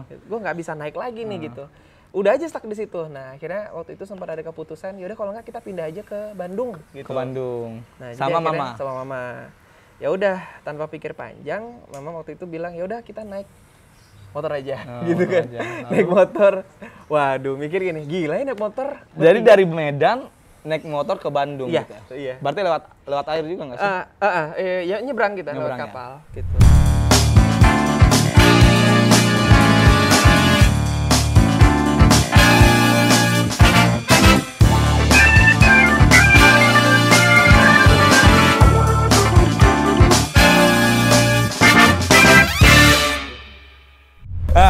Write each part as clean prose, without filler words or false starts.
Gue nggak bisa naik lagi nih gitu. Udah aja stuck di situ. Nah akhirnya waktu itu sempat ada keputusan, yaudah kalau nggak kita pindah aja ke Bandung gitu. Ke Bandung. Nah, Sama mama. Sama mama. Ya udah tanpa pikir panjang, mama waktu itu bilang ya udah kita naik motor aja, gitu kan. Naik motor. Waduh, mikir gini, gila ya naik motor. Jadi dari Medan naik motor ke Bandung iya, gitu. Iya. Berarti lewat air juga nggak sih? Ya nyebrang kita lewat Nyebrang kapal gitu.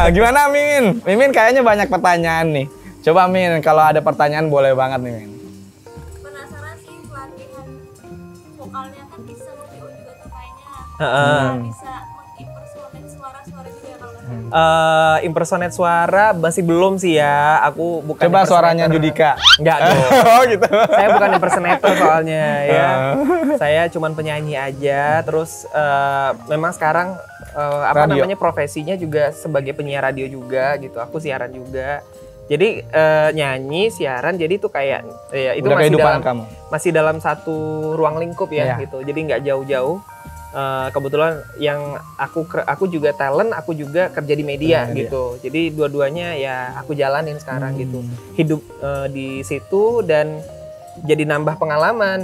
Gimana Mimin? Mimin kayaknya banyak pertanyaan nih. Coba Min, kalau ada pertanyaan boleh banget nih Min. Penasaran sih pelatihan vokalnya kan bisa nge-VO juga tuh kayaknya. Bisa mengimpersonate suara-suara juga ya kalau nggak salah. Impersonate suara masih belum sih ya. Aku bukan. Coba suaranya Judika. Enggak dong. Oh gitu. Saya bukan impersonator soalnya ya. Saya cuman penyanyi aja. Terus memang sekarang namanya profesinya juga sebagai penyiar radio juga gitu. Aku siaran juga. Jadi nyanyi, siaran, jadi itu kayak ya itu masih dalam satu ruang lingkup ya gitu. Jadi nggak jauh-jauh. Kebetulan yang aku juga talent, aku juga kerja di media gitu. Jadi dua-duanya ya aku jalanin sekarang gitu. Hidup di situ dan jadi nambah pengalaman,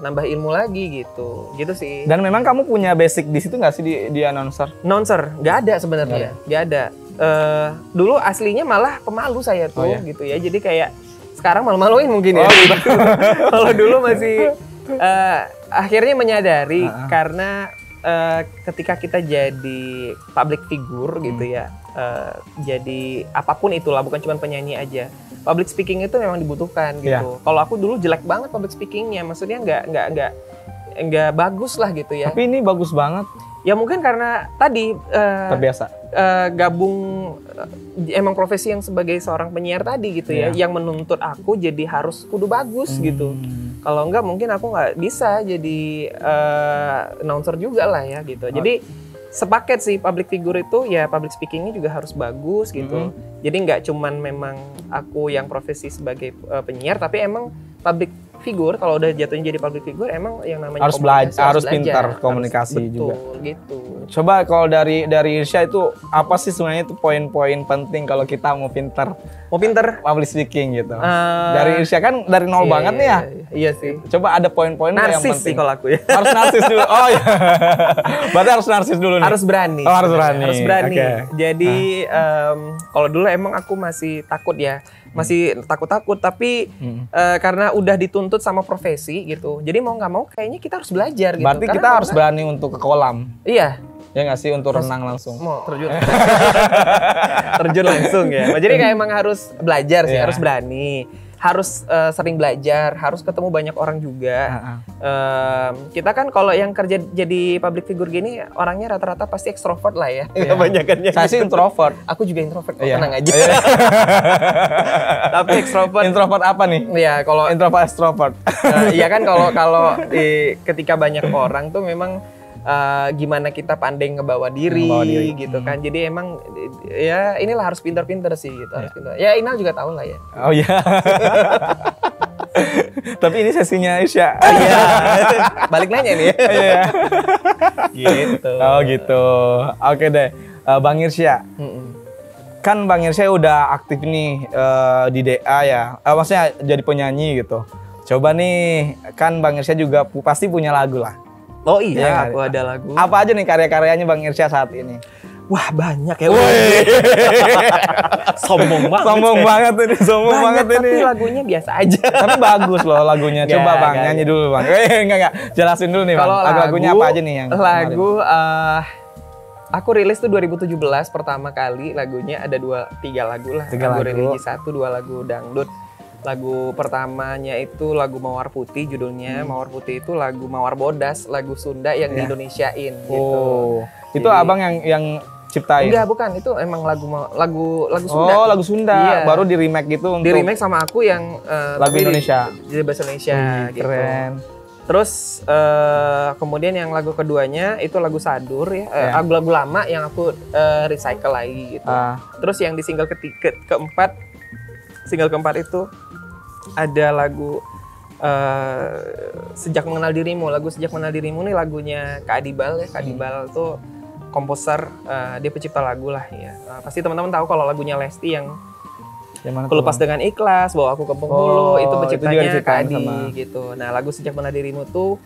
nambah ilmu lagi gitu. Gitu sih. Dan memang kamu punya basic di situ nggak sih di announcer? Announcer nggak ada sebenarnya, nggak ada. Dulu aslinya malah pemalu saya tuh gitu ya. Jadi kayak sekarang malu-maluin mungkin ya. Gitu. Kalau dulu masih akhirnya menyadari karena ketika kita jadi public figure gitu ya. Jadi apapun itulah, bukan cuma penyanyi aja. Public speaking itu memang dibutuhkan gitu. Kalau aku dulu jelek banget public speakingnya, maksudnya nggak bagus lah gitu ya. Tapi ini bagus banget. Ya mungkin karena tadi terbiasa gabung emang profesi yang sebagai seorang penyiar tadi gitu ya, yang menuntut aku jadi harus kudu bagus gitu. Kalau enggak mungkin aku nggak bisa jadi announcer juga lah ya gitu. Jadi sepaket sih public figure itu ya, public speakingnya juga harus bagus gitu. Jadi nggak cuman memang aku yang profesi sebagai penyiar, tapi emang public figure kalau udah jatuhnya jadi public figure emang yang namanya harus belajar, harus pintar komunikasi juga. Gitu. Coba kalau dari Irsya itu apa sih sebenarnya itu poin-poin penting kalau kita mau pintar public speaking gitu. Dari Irsya kan dari nol banget nih ya. Iya sih. Coba ada poin-poin yang penting. Narsis sih kalau aku ya. Harus narsis dulu. Oh iya. Berarti harus narsis dulu nih. Harus berani. Oh, harus berani. Harus berani. Okay. Jadi kalau dulu emang aku masih takut ya. Masih takut-takut, tapi karena udah dituntut sama profesi gitu. Jadi mau nggak mau kayaknya kita harus belajar gitu. Berarti kita harus berani untuk ke kolam. Iya. Ya nggak sih, untuk renang langsung. Mau terjun. Terjun langsung ya. Jadi kayak emang harus belajar sih, harus berani. Harus sering belajar, harus ketemu banyak orang juga. Kita kan kalau yang kerja jadi public figure gini, orangnya rata-rata pasti ekstrovert lah ya. Kebanyakannya. Saya sih introvert. Aku juga introvert, tenang aja. Tapi ekstrovert. Introvert apa nih? Iya, kalau introvert extrovert. Iya kan kalau ketika banyak orang tuh memang gimana kita pandai ngebawa diri gitu kan. Jadi emang ya inilah harus pintar-pintar sih gitu. Harus pintar. Ya Inal juga tahu lah ya. Oh iya. Tapi ini sesinya Irsya. Iya. Balik nanya nih. Iya. Gitu. Oh gitu. Oke deh. Bang Irsya. Kan Bang Irsya udah aktif nih di DA ya. Maksudnya jadi penyanyi gitu. Coba nih, kan Bang Irsya juga pasti punya lagu lah. Oh iya, aku ada lagu. Apa aja nih karya-karyanya Bang Irsya saat ini? Wah banyak ya. Sombong banget. Sombong banget ini, sombong banget ini. Tapi lagunya biasa aja. Tapi bagus loh lagunya. Coba Bang nyanyi dulu Bang. Enggak. Jelasin dulu nih Bang. Lagu-lagunya apa aja nih yang lagu aku rilis tuh 2017 pertama kali. Lagunya ada 2-3 lagu lah. 3 lagu. Religi 1, 2 lagu dangdut. Lagu pertamanya itu lagu Mawar Putih judulnya. Mawar Putih itu lagu Mawar Bodas, lagu Sunda yang di-Indonesiain gitu. Itu jadi, abang yang ciptain? Enggak, bukan. Itu emang lagu Sunda. Oh, lagu Sunda. Iya. Baru di-remake gitu untuk... Di-remake sama aku yang lagu Indonesia. Jadi bahasa Indonesia gitu. Keren. Terus kemudian yang lagu keduanya itu lagu Sadur ya, lagu-lagu lama yang aku recycle lagi gitu. Terus yang di single keempat itu ada lagu Sejak Mengenal Dirimu. Lagu Sejak Mengenal Dirimu nih lagunya Kak Adibal ya. Kak Adibal tuh komposer, dia pencipta lagu lah ya. Pasti teman-teman tahu kalau lagunya Lesti yang Ku Lepas Dengan Ikhlas, Bawa Aku ke Bengkulu, itu penciptanya Kak Adi gitu. Nah, lagu Sejak Mengenal Dirimu tuh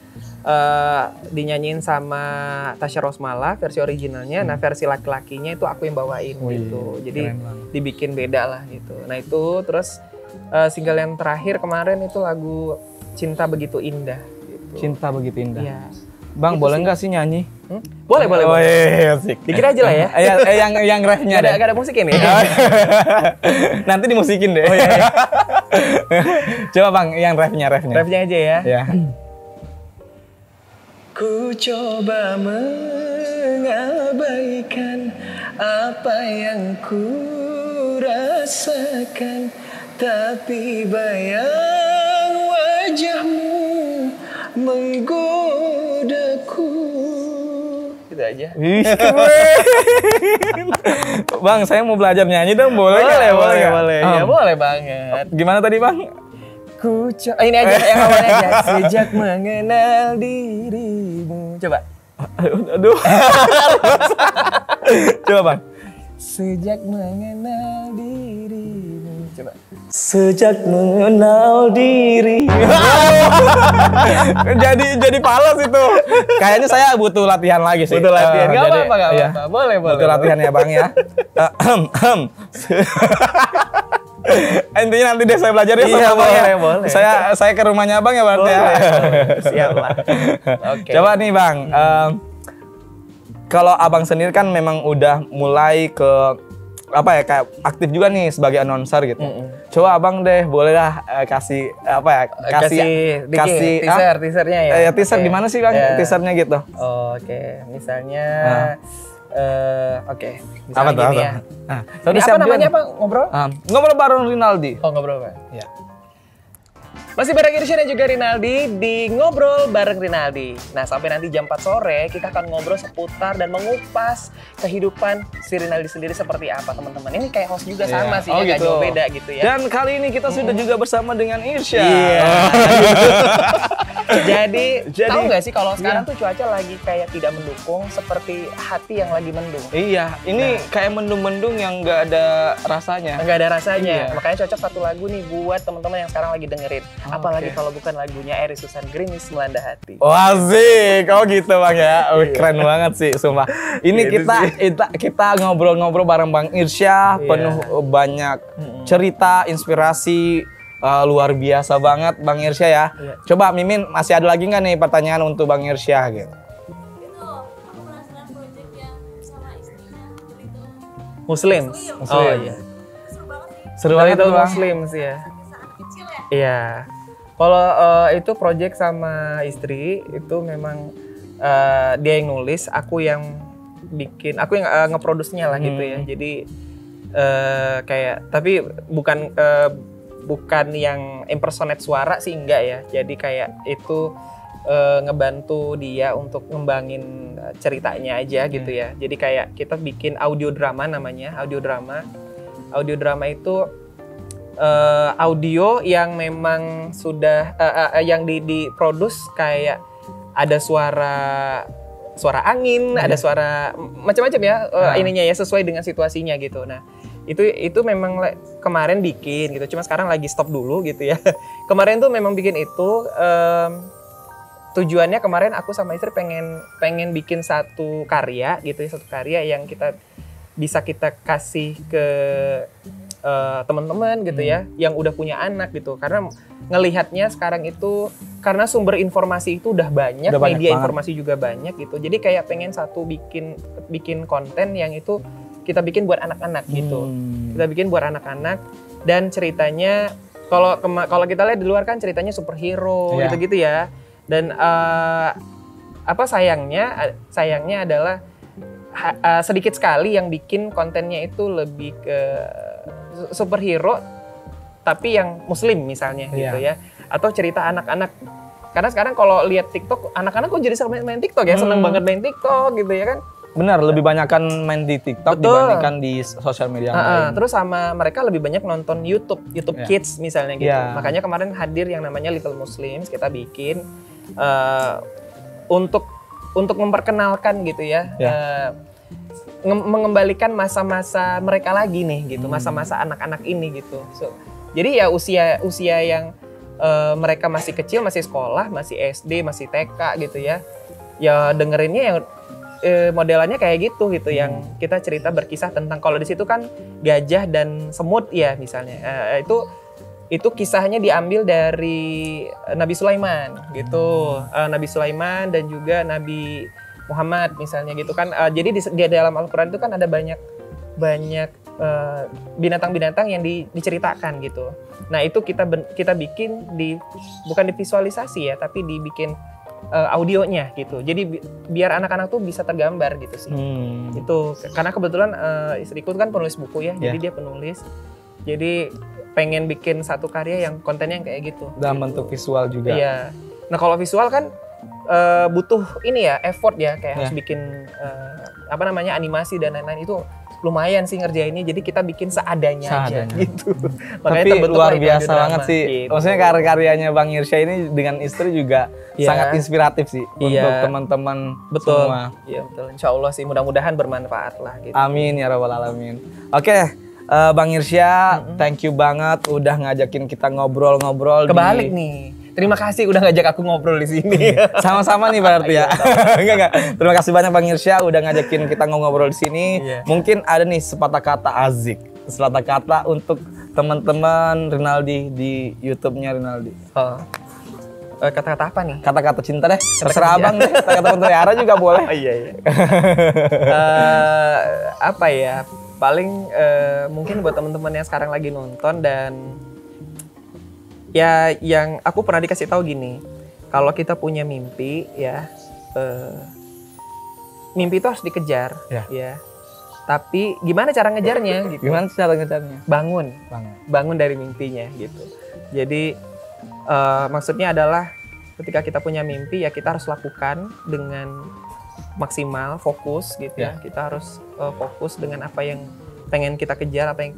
dinyanyiin sama Tasya Rosmala versi originalnya. Nah, versi laki-lakinya itu aku yang bawain gitu. Jadi dibikin beda lah gitu. Nah, itu terus single yang terakhir kemarin itu lagu Cinta Begitu Indah gitu. Cinta Begitu Indah. Iya. Bang, boleh nggak sih nyanyi? Boleh. Asik. Dikit aja lah ya. yang refnya Gak ada musik ini. Nanti dimusikin deh. Iya. Coba Bang, yang refnya. Refnya aja ya. Ya. Ku coba mengabaikan apa yang ku rasakan, tapi bayang wajahmu menggodaku. Gitu aja. Bang, saya mau belajar nyanyi dong, boleh? Boleh. Ya boleh banget. Gimana tadi Bang? Ini aja yang awalnya aja. Sejak mengenal dirimu. Coba. Aduh. Coba Bang. Sejak mengenal dirimu. Coba. Sejak mengenal diri. jadi palas itu. Kayaknya saya butuh latihan lagi sih. Butuh latihan. Gak apa-apa. Boleh. Butuh latihan ya Bang ya. Intinya nanti deh saya belajar ya sama Bang ya. Boleh. Saya ke rumahnya Bang ya berarti ya. Siap lah. Oke. Coba nih Bang. Kalau Abang sendiri kan memang udah mulai ke apa ya, kayak aktif juga nih sebagai announcer gitu. Coba Abang deh bolehlah kasih apa ya, kasih teasernya ya. Teaser gimana sih Bang? Teasernya gitu. Oke, misalnya Apa tuh? Ya. Nah, ini apa namanya Pak? Ngobrol bareng Rinaldi. Oh, ngobrol Pak. Ya. Masih bareng Irsya dan juga Rinaldi di Ngobrol Bareng Rinaldi. Nah, sampai nanti jam 4 sore kita akan ngobrol seputar dan mengupas kehidupan si Rinaldi sendiri seperti apa, teman-teman. Ini kayak host juga sama sih, ya, gak jauh beda gitu ya. Dan kali ini kita sudah juga bersama dengan Irsya. Iya. Jadi tahu nggak sih kalau sekarang tuh cuaca lagi kayak tidak mendukung, seperti hati yang lagi mendung. Iya, ini kayak mendung-mendung yang nggak ada rasanya. Nggak ada rasanya. Makanya cocok satu lagu nih buat teman-teman yang sekarang lagi dengerin. Apalagi kalau bukan lagunya Eri Susan Gerimis, Melanda Hati. Wah asik, gitu Bang ya. Keren banget sih, sumpah. Ini kita ngobrol-ngobrol bareng Bang Irsya, penuh banyak cerita, inspirasi. Luar biasa banget Bang Irsya ya. Coba Mimin, masih ada lagi nggak nih pertanyaan untuk Bang Irsya gitu? Itu aku penasaran project yang sama istrinya itu Muslim. Oh iya. seru banget sih. Seru banget itu tuh Bang. Muslim sih ya. Saat kecil ya. Iya. Kalau itu project sama istri itu memang dia yang nulis, aku yang bikin, aku yang ngeproduksinya lah gitu ya. Jadi kayak tapi bukan yang impersonate suara sih, enggak ya. Jadi kayak itu ngebantu dia untuk ngembangin ceritanya aja gitu ya. Jadi kayak kita bikin audio drama namanya, audio drama. Audio drama itu audio yang memang sudah yang diproduce kayak ada suara angin, ada suara macam-macam ya, ininya ya sesuai dengan situasinya gitu. Nah, itu memang kemarin bikin gitu, cuma sekarang lagi stop dulu gitu ya. Kemarin tuh memang bikin itu tujuannya kemarin aku sama istri pengen bikin satu karya gitu ya, satu karya yang bisa kita kasih ke teman-teman gitu ya, yang udah punya anak gitu. Karena ngelihatnya sekarang itu karena sumber informasi itu udah banyak media informasi juga banyak gitu. Jadi kayak pengen bikin konten yang itu kita bikin buat anak-anak gitu. Kita bikin buat anak-anak dan ceritanya kalau kita lihat di luar kan ceritanya superhero gitu-gitu ya. Dan sayangnya adalah sedikit sekali yang bikin kontennya itu lebih ke superhero tapi yang muslim misalnya gitu ya. Atau cerita anak-anak Karena sekarang kalau lihat TikTok, anak-anak kok jadi sering main TikTok ya, seneng banget main TikTok gitu ya kan. Benar, lebih banyak kan main di TikTok dibandingkan di sosial media lain. Terus sama mereka lebih banyak nonton YouTube Kids misalnya gitu. Makanya kemarin hadir yang namanya Little Muslims, kita bikin untuk memperkenalkan gitu ya. Mengembalikan masa-masa mereka lagi nih gitu, masa-masa anak-anak ini gitu. Jadi ya usia yang mereka masih kecil, masih sekolah, masih SD, masih TK gitu ya. Ya dengerinnya yang modelannya kayak gitu yang kita cerita berkisah tentang, kalau di situ kan gajah dan semut ya misalnya. Itu kisahnya diambil dari Nabi Sulaiman gitu. Nabi Sulaiman dan juga Nabi Muhammad misalnya gitu kan. Jadi di dalam Al-Qur'an itu kan ada banyak binatang-binatang yang diceritakan gitu. Nah, itu kita bikin bukan divisualisasi ya, tapi dibikin audionya gitu. Jadi biar anak-anak tuh bisa tergambar gitu sih. Itu karena kebetulan istriku kan penulis buku ya, jadi dia penulis. Jadi pengen bikin satu karya yang kontennya yang kayak gitu. Dalam bentuk visual juga. Iya. Nah, kalau visual kan butuh ini ya, effort ya, kayak harus bikin animasi dan lain-lain, itu lumayan sih ngerjainnya. Jadi kita bikin seadanya aja gitu. Tapi luar biasa banget sih. Gitu. Maksudnya karya-karyanya Bang Irsya ini dengan istri juga sangat inspiratif sih untuk teman-teman semua. Iya betul. Insya Allah sih, mudah-mudahan bermanfaat lah gitu. Amin ya rabbal alamin. Oke, Bang Irsya, thank you banget udah ngajakin kita ngobrol-ngobrol. Kebalik nih. Terima kasih udah ngajak aku ngobrol di sini. Sama-sama nih berarti ya. Enggak. Terima kasih banyak Bang Irsya udah ngajakin kita ngobrol di sini. Mungkin ada nih sepatah kata azik, sepatah kata untuk teman-teman Rinaldi di YouTube-nya Rinaldi. Kata-kata apa nih? Kata-kata cinta deh. Terserah Abang deh. Kata-kata mutiara juga boleh. Iya. Apa ya? Paling mungkin buat teman-teman yang sekarang lagi nonton dan ya, yang aku pernah dikasih tahu gini, kalau kita punya mimpi ya, mimpi itu harus dikejar ya. Tapi gimana cara ngejarnya gitu? Gimana cara ngejarnya? Bangun dari mimpinya gitu. Jadi maksudnya adalah ketika kita punya mimpi ya kita harus lakukan dengan maksimal, fokus gitu ya. Kita harus fokus dengan apa yang pengen kita kejar, apa yang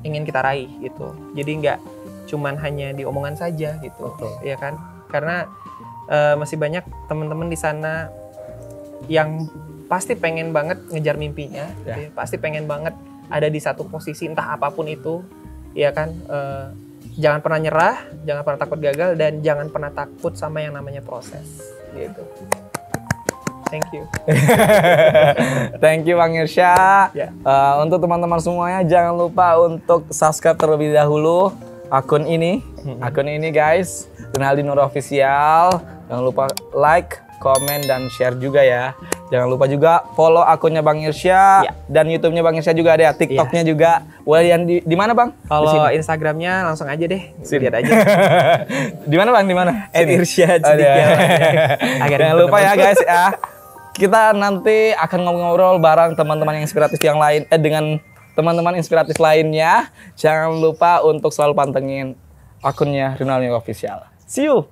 ingin kita raih gitu. Jadi nggak cuman hanya di omongan saja gitu. Ya kan? Karena masih banyak teman-teman di sana yang pasti pengen banget ngejar mimpinya, gitu ya. Pasti pengen banget ada di satu posisi entah apapun itu, ya kan? Jangan pernah nyerah, jangan pernah takut gagal, dan jangan pernah takut sama yang namanya proses, gitu. Thank you. Thank you Bang Irsya. Untuk teman-teman semuanya jangan lupa untuk subscribe terlebih dahulu akun ini guys, Rinaldi Nur Official. Jangan lupa like, komen, dan share juga ya. Jangan lupa juga follow akunnya Bang Irsya dan YouTube-nya Bang Irsya juga ada, TikTok-nya juga. Boleh yang di mana Bang? Kalau Instagram-nya langsung aja deh, lihat aja. Di mana Bang? Di mana? @Irsya. Jangan lupa ya guys ya. Kita nanti akan ngobrol bareng teman-teman yang inspiratif yang lain dengan teman-teman inspiratif lainnya. Jangan lupa untuk selalu pantengin akunnya Rinaldi Official. See you.